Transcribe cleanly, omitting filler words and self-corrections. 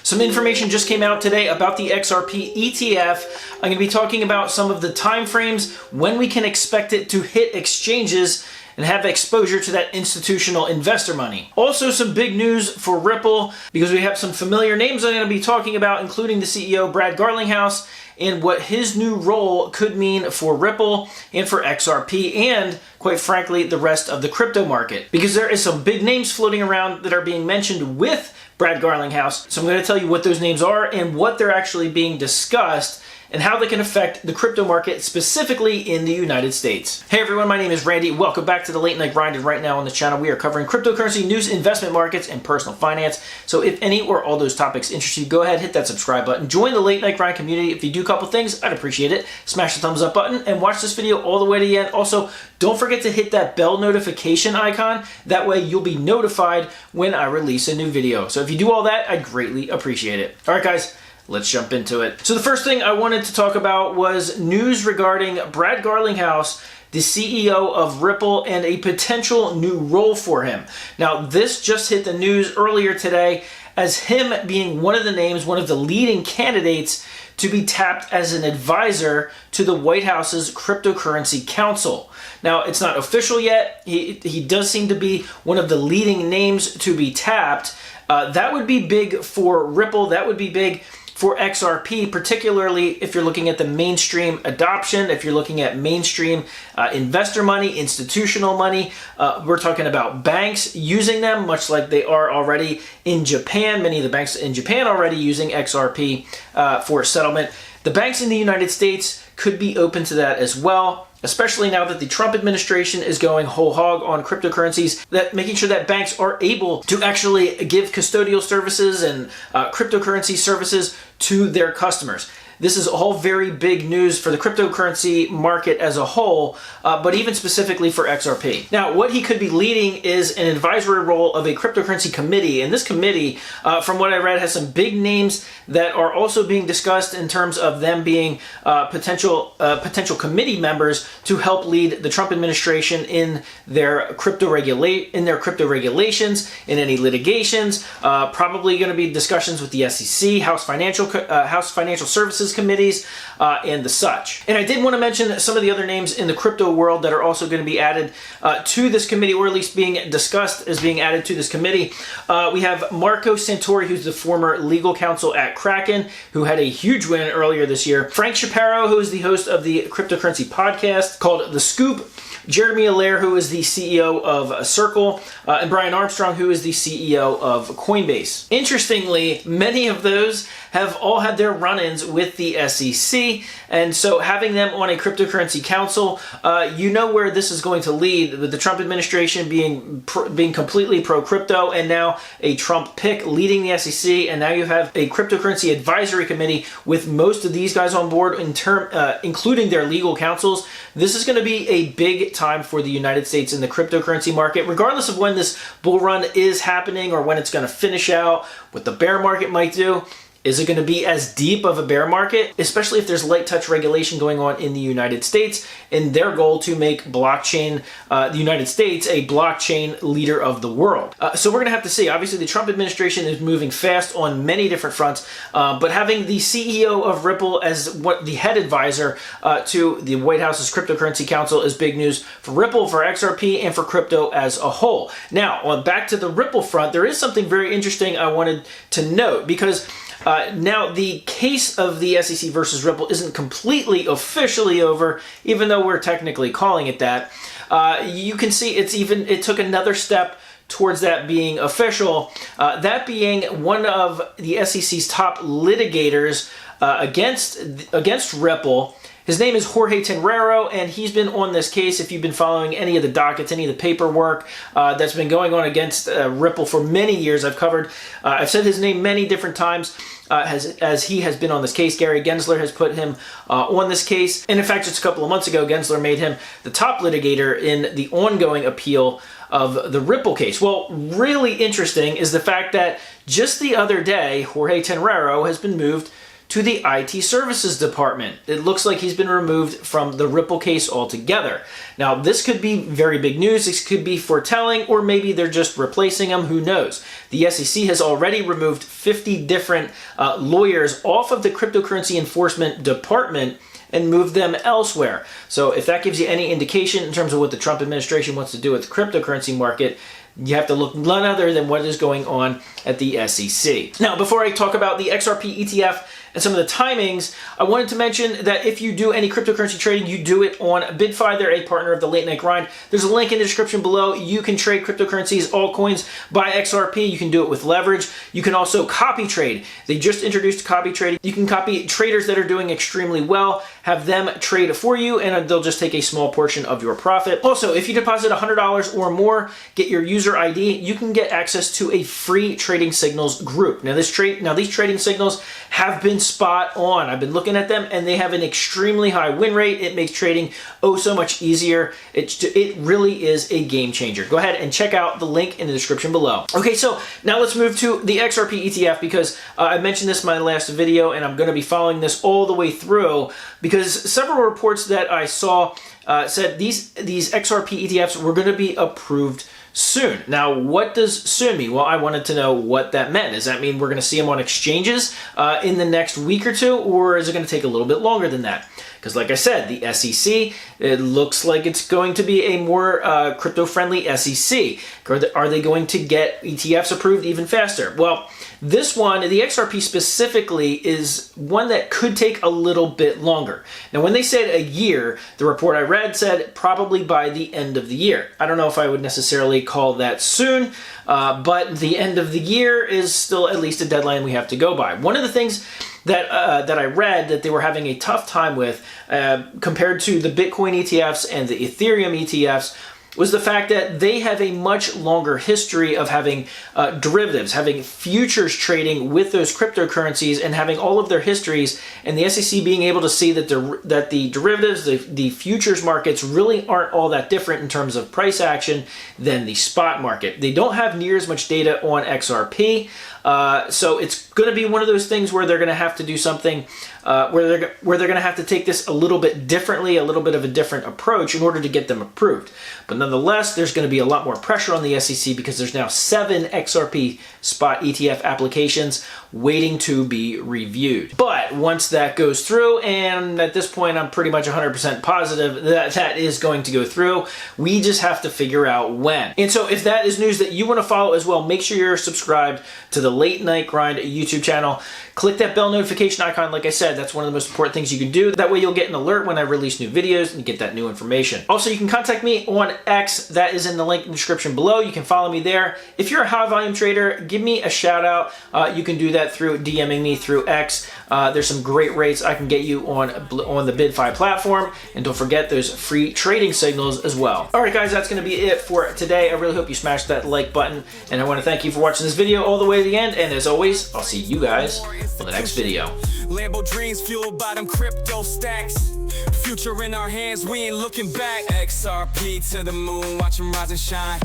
Some information just came out today about the XRP ETF. I'm going to be talking about some of the time frames when we can expect it to hit exchanges and have exposure to that institutional investor money. Also, some big news for Ripple because we have some familiar names I'm going to be talking about, including the CEO, Brad Garlinghouse, and what his new role could mean for Ripple and for XRP and, quite frankly, the rest of the crypto market. Because there is some big names floating around that are being mentioned with Brad Garlinghouse. So I'm going to tell you what those names are and what they're actually being discussed and how they can affect the crypto market specifically in the United States. Hey everyone, my name is Randy. Welcome back to the Late Night Grind. And right now on the channel, we are covering cryptocurrency news, investment markets, and personal finance. So if any or all those topics interest you, go ahead, hit that subscribe button. Join the Late Night Grind community. If you do a couple things, I'd appreciate it. Smash the thumbs up button and watch this video all the way to the end. Also, don't forget to hit that bell notification icon. That way you'll be notified when I release a new video. So if you do all that, I'd greatly appreciate it. All right, guys. Let's jump into it. So the first thing I wanted to talk about was news regarding Brad Garlinghouse, the CEO of Ripple, and a potential new role for him. Now, this just hit the news earlier today as him being one of the names, one of the leading candidates to be tapped as an advisor to the White House's Cryptocurrency Council. Now, it's not official yet. He does seem to be one of the leading names to be tapped. That would be big for Ripple. That would be big for XRP, particularly if you're looking at the mainstream adoption, if you're looking at mainstream investor money, institutional money. We're talking about banks using them, much like they are already in Japan. Many of the banks in Japan are already using XRP for settlement. The banks in the United States could be open to that as well, especially now that the Trump administration is going whole hog on cryptocurrencies, that making sure that banks are able to actually give custodial services and cryptocurrency services to their customers. This is all very big news for the cryptocurrency market as a whole, but even specifically for XRP. Now, what he could be leading is an advisory role of a cryptocurrency committee, and this committee, from what I read, has some big names that are also being discussed in terms of them being potential committee members to help lead the Trump administration in their crypto regulations, in any litigations. Probably going to be discussions with the SEC, House Financial Services committees, and the such. And I did want to mention some of the other names in the crypto world that are also going to be added to this committee, or at least being discussed as being added to this committee. We have Marco Santori, who's the former legal counsel at Kraken, who had a huge win earlier this year. Frank Shapiro, who is the host of the cryptocurrency podcast called The Scoop. Jeremy Allaire, who is the CEO of Circle, and Brian Armstrong, who is the CEO of Coinbase. Interestingly, many of those have all had their run-ins with the SEC, and so having them on a cryptocurrency council, you know where this is going to lead, with the Trump administration being completely pro-crypto, and now a Trump pick leading the SEC, and now you have a cryptocurrency advisory committee with most of these guys on board, including their legal counsels. This is going to be a big time for the United States in the cryptocurrency market, regardless of when this bull run is happening or when it's going to finish out, what the bear market might do. Is it going to be as deep of a bear market, especially if there's light touch regulation going on in the United States in their goal to make blockchain, the United States, a blockchain leader of the world? So we're going to have to see. Obviously, the Trump administration is moving fast on many different fronts, but having the CEO of Ripple as the head advisor to the White House's Cryptocurrency Council is big news for Ripple, for XRP, and for crypto as a whole. Now, back to the Ripple front, there is something very interesting I wanted to note, because now, the case of the SEC versus Ripple isn't completely officially over, even though we're technically calling it that. You can see it took another step towards that being official, that being one of the SEC's top litigators against Ripple. His name is Jorge Tenreiro, and he's been on this case. If you've been following any of the dockets, any of the paperwork that's been going on against Ripple for many years, I've said his name many different times as he has been on this case. Gary Gensler has put him on this case. And in fact, just a couple of months ago, Gensler made him the top litigator in the ongoing appeal of the Ripple case. Well, really interesting is the fact that just the other day, Jorge Tenreiro has been moved to the IT services department. It looks like he's been removed from the Ripple case altogether. Now, this could be very big news. This could be foretelling, or maybe they're just replacing him. Who knows? The SEC has already removed 50 different lawyers off of the cryptocurrency enforcement department and moved them elsewhere. So if that gives you any indication in terms of what the Trump administration wants to do with the cryptocurrency market, you have to look none other than what is going on at the SEC. Now, before I talk about the XRP ETF and some of the timings, I wanted to mention that if you do any cryptocurrency trading, you do it on Bydfi. They're a partner of the Late Night Grind. There's a link in the description below. You can trade cryptocurrencies, altcoins, buy XRP. You can do it with leverage. You can also copy trade. They just introduced copy trading. You can copy traders that are doing extremely well, have them trade for you, and they'll just take a small portion of your profit. Also, if you deposit $100 or more, get your user ID, you can get access to a free trading signals group. Now, these trading signals have been spot on. I've been looking at them, and they have an extremely high win rate. It makes trading oh so much easier. It really is a game changer. Go ahead and check out the link in the description below. Okay, so now let's move to the XRP ETF, because I mentioned this in my last video, and I'm going to be following this all the way through, because several reports that I saw said these XRP ETFs were going to be approved soon. Now, what does soon mean? Well, I wanted to know what that meant. Does that mean we're going to see them on exchanges in the next week or two, or is it going to take a little bit longer than that? Because like I said, the SEC, it looks like it's going to be a more crypto-friendly SEC. Are they going to get ETFs approved even faster? Well, this one, the XRP specifically, is one that could take a little bit longer. Now, when they said a year, the report I read said probably by the end of the year. I don't know if I would necessarily call that soon, but the end of the year is still at least a deadline we have to go by. One of the things that I read that they were having a tough time with compared to the Bitcoin ETFs and the Ethereum ETFs was the fact that they have a much longer history of having derivatives, having futures trading with those cryptocurrencies, and having all of their histories, and the SEC being able to see that the derivatives, the futures markets really aren't all that different in terms of price action than the spot market. They don't have near as much data on XRP, so it's going to be one of those things where they're going to have to do something where they're going to have to take this a little bit differently, a little bit of a different approach in order to get them approved. But nonetheless, there's going to be a lot more pressure on the SEC because there's now 7 XRP spot ETF applications waiting to be reviewed. But once that goes through, and at this point I'm pretty much 100% positive that that is going to go through, we just have to figure out when. And so if that is news that you want to follow as well, make sure you're subscribed to the Late Night Grind YouTube channel. Click that bell notification icon. Like I said, that's one of the most important things you can do. That way you'll get an alert when I release new videos and get that new information. Also, you can contact me on X. That is in the link in the description below. You can follow me there. If you're a high volume trader, give me a shout out. You can do that through DMing me through X. There's some great rates I can get you on the Bydfi platform. And don't forget those free trading signals as well. All right, guys, that's going to be it for today. I really hope you smashed that like button. And I want to thank you for watching this video all the way to the end. And as always, I'll see you guys on the next video. Lambo dreams fueled by them crypto stacks. Future in our hands, we ain't looking back. XRP to the moon, watch 'em rise and shine.